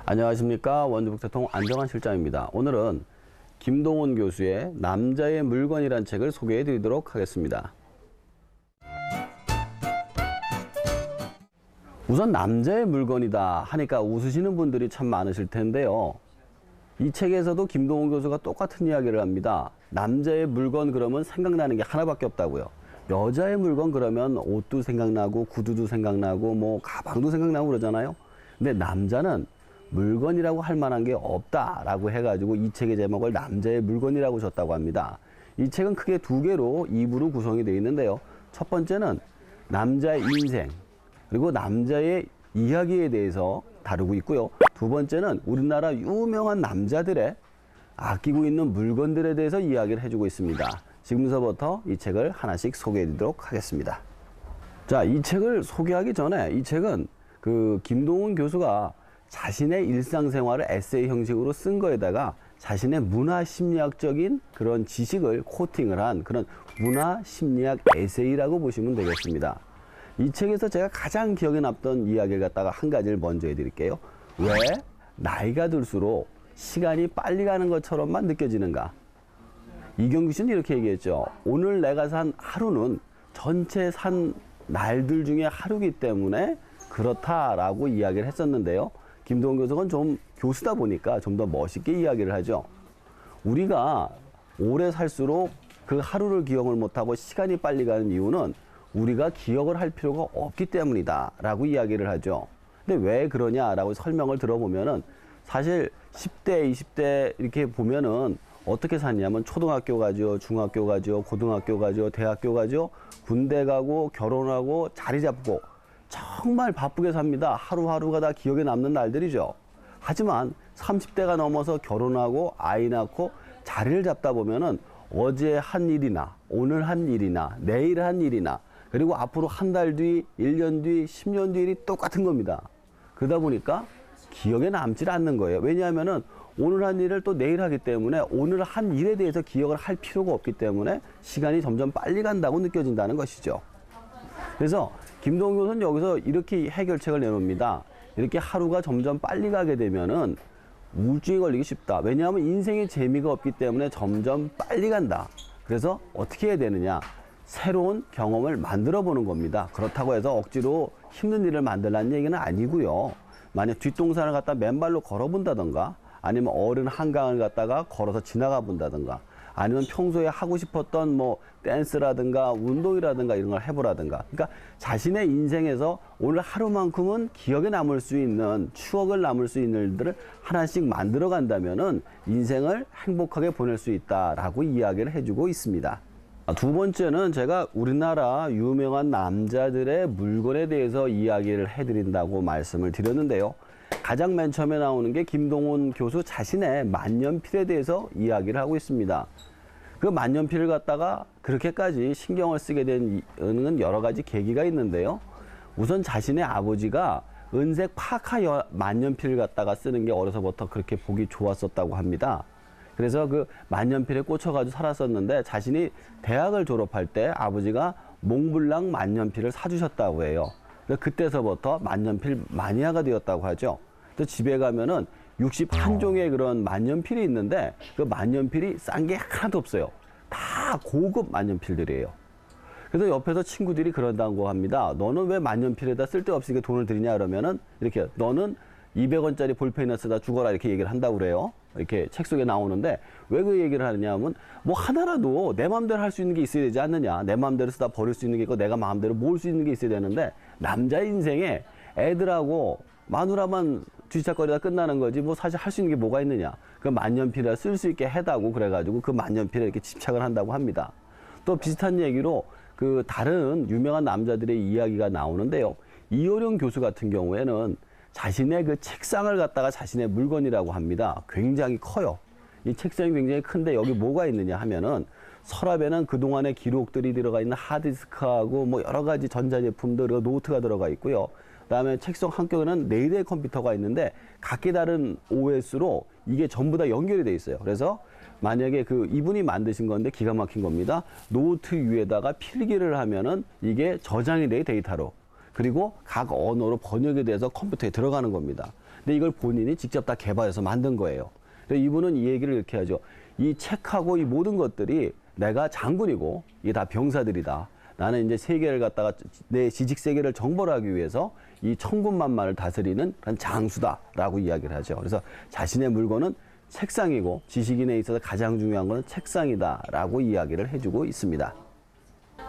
안녕하십니까. 원주북대통 안정환 실장입니다. 오늘은 김동훈 교수의 남자의 물건이란 책을 소개해 드리도록 하겠습니다. 우선 남자의 물건이다 하니까 웃으시는 분들이 참 많으실 텐데요. 이 책에서도 김동훈 교수가 똑같은 이야기를 합니다. 남자의 물건 그러면 생각나는 게 하나밖에 없다고요. 여자의 물건 그러면 옷도 생각나고 구두도 생각나고 뭐 가방도 생각나고 그러잖아요. 근데 남자는 물건이라고 할 만한 게 없다라고 해가지고 이 책의 제목을 남자의 물건이라고 줬다고 합니다. 이 책은 크게 두 개로 2부로 구성이 되어 있는데요. 첫 번째는 남자의 인생 그리고 남자의 이야기에 대해서 다루고 있고요. 두 번째는 우리나라 유명한 남자들의 아끼고 있는 물건들에 대해서 이야기를 해주고 있습니다. 지금서부터 이 책을 하나씩 소개해 드리도록 하겠습니다. 자, 이 책을 소개하기 전에 이 책은 김동훈 교수가 자신의 일상생활을 에세이 형식으로 쓴 거에다가 자신의 문화심리학적인 그런 지식을 코팅을 한 그런 문화심리학 에세이라고 보시면 되겠습니다. 이 책에서 제가 가장 기억에 남던 이야기를 갖다가 한 가지를 먼저 해드릴게요. 왜 나이가 들수록 시간이 빨리 가는 것처럼만 느껴지는가? 이경규 씨는 이렇게 얘기했죠. 오늘 내가 산 하루는 전체 산 날들 중에 하루이기 때문에 그렇다라고 이야기를 했었는데요. 김동훈 교수는 좀 교수다 보니까 좀 더 멋있게 이야기를 하죠. 우리가 오래 살수록 그 하루를 기억을 못하고 시간이 빨리 가는 이유는 우리가 기억을 할 필요가 없기 때문이다 라고 이야기를 하죠. 근데 왜 그러냐라고 설명을 들어보면은 사실 10대, 20대 이렇게 보면은 어떻게 사냐면 초등학교 가죠, 중학교 가죠, 고등학교 가죠, 대학교 가죠, 군대 가고 결혼하고 자리 잡고 정말 바쁘게 삽니다. 하루하루가 다 기억에 남는 날들이죠. 하지만 30대가 넘어서 결혼하고 아이 낳고 자리를 잡다 보면은 어제 한 일이나 오늘 한 일이나 내일 한 일이나 그리고 앞으로 한 달 뒤, 1년 뒤, 10년 뒤 일이 똑같은 겁니다. 그러다 보니까 기억에 남질 않는 거예요. 왜냐하면은 오늘 한 일을 또 내일 하기 때문에 오늘 한 일에 대해서 기억을 할 필요가 없기 때문에 시간이 점점 빨리 간다고 느껴진다는 것이죠. 그래서 김동훈 교수는 여기서 이렇게 해결책을 내놓습니다. 이렇게 하루가 점점 빨리 가게 되면은 우울증에 걸리기 쉽다. 왜냐하면 인생에 재미가 없기 때문에 점점 빨리 간다. 그래서 어떻게 해야 되느냐? 새로운 경험을 만들어 보는 겁니다. 그렇다고 해서 억지로 힘든 일을 만들라는 얘기는 아니고요. 만약 뒷동산을 갖다 맨발로 걸어본다던가 아니면 어른 한강을 갖다가 걸어서 지나가 본다던가 아니면 평소에 하고 싶었던 뭐 댄스라든가 운동이라든가 이런 걸 해보라든가. 그러니까 자신의 인생에서 오늘 하루만큼은 기억에 남을 수 있는 추억을 남을 수 있는 일들을 하나씩 만들어 간다면은 인생을 행복하게 보낼 수 있다라고 이야기를 해주고 있습니다. 두 번째는 제가 우리나라 유명한 남자들의 물건에 대해서 이야기를 해드린다고 말씀을 드렸는데요. 가장 맨 처음에 나오는 게 김동훈 교수 자신의 만년필에 대해서 이야기를 하고 있습니다. 그 만년필을 갖다가 그렇게까지 신경을 쓰게 된 여러 가지 계기가 있는데요. 우선 자신의 아버지가 은색 파카 만년필을 갖다가 쓰는 게 어려서부터 그렇게 보기 좋았었다고 합니다. 그래서 그 만년필에 꽂혀가지고 살았었는데 자신이 대학을 졸업할 때 아버지가 몽블랑 만년필을 사주셨다고 해요. 그때서부터 만년필 마니아가 되었다고 하죠. 또 집에 가면은 61종의 그런 만년필이 있는데 그 만년필이 싼 게 하나도 없어요. 다 고급 만년필들이에요. 그래서 옆에서 친구들이 그런다고 합니다. 너는 왜 만년필에다 쓸데없이 돈을 들이냐 그러면은 이렇게 너는 200원짜리 볼펜이나 쓰다 죽어라 이렇게 얘기를 한다고 그래요. 이렇게 책 속에 나오는데 왜 그 얘기를 하느냐 하면 뭐 하나라도 내 마음대로 할 수 있는 게 있어야 되지 않느냐. 내 마음대로 쓰다 버릴 수 있는 게 있고 내가 마음대로 모을 수 있는 게 있어야 되는데 남자 인생에 애들하고 마누라만 뒤치다거리다 끝나는 거지 뭐 사실 할 수 있는 게 뭐가 있느냐. 그 만년필을 쓸 수 있게 해다고 그래가지고 그 만년필에 이렇게 집착을 한다고 합니다. 또 비슷한 얘기로 그 다른 유명한 남자들의 이야기가 나오는데요. 이효령 교수 같은 경우에는 자신의 그 책상을 갖다가 자신의 물건이라고 합니다. 굉장히 커요. 이 책상이 굉장히 큰데 여기 뭐가 있느냐 하면은 서랍에는 그동안의 기록들이 들어가 있는 하드디스크하고 뭐 여러 가지 전자제품들, 노트가 들어가 있고요. 그다음에 책상 한쪽에는 4대의 컴퓨터가 있는데 각기 다른 OS로 이게 전부 다 연결이 돼 있어요. 그래서 만약에 이분이 만드신 건데 기가 막힌 겁니다. 노트 위에다가 필기를 하면은 이게 저장이 돼 데이터로. 그리고 각 언어로 번역이 돼서 컴퓨터에 들어가는 겁니다. 근데 이걸 본인이 직접 다 개발해서 만든 거예요. 그래서 이분은 이 얘기를 이렇게 하죠. 이 책하고 이 모든 것들이 내가 장군이고 이게 다 병사들이다. 나는 이제 세계를 갖다가 내 지식 세계를 정벌하기 위해서 이 천군만마를 다스리는 그런 장수다라고 이야기를 하죠. 그래서 자신의 물건은 책상이고 지식인에 있어서 가장 중요한 것은 책상이다라고 이야기를 해주고 있습니다.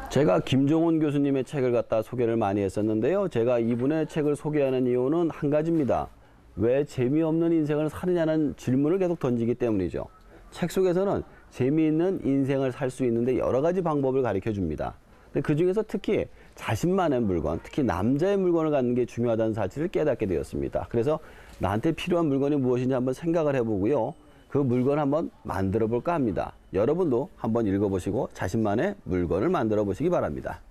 제가 김종훈 교수님의 책을 갖다 소개를 많이 했었는데요. 제가 이분의 책을 소개하는 이유는 한 가지입니다. 왜 재미없는 인생을 사느냐는 질문을 계속 던지기 때문이죠. 책 속에서는 재미있는 인생을 살 수 있는데 여러 가지 방법을 가르쳐 줍니다. 근데 그 중에서 특히 자신만의 물건, 특히 남자의 물건을 갖는 게 중요하다는 사실을 깨닫게 되었습니다. 그래서 나한테 필요한 물건이 무엇인지 한번 생각을 해보고요. 그 물건 한번 만들어 볼까 합니다. 여러분도 한번 읽어보시고 자신만의 물건을 만들어 보시기 바랍니다.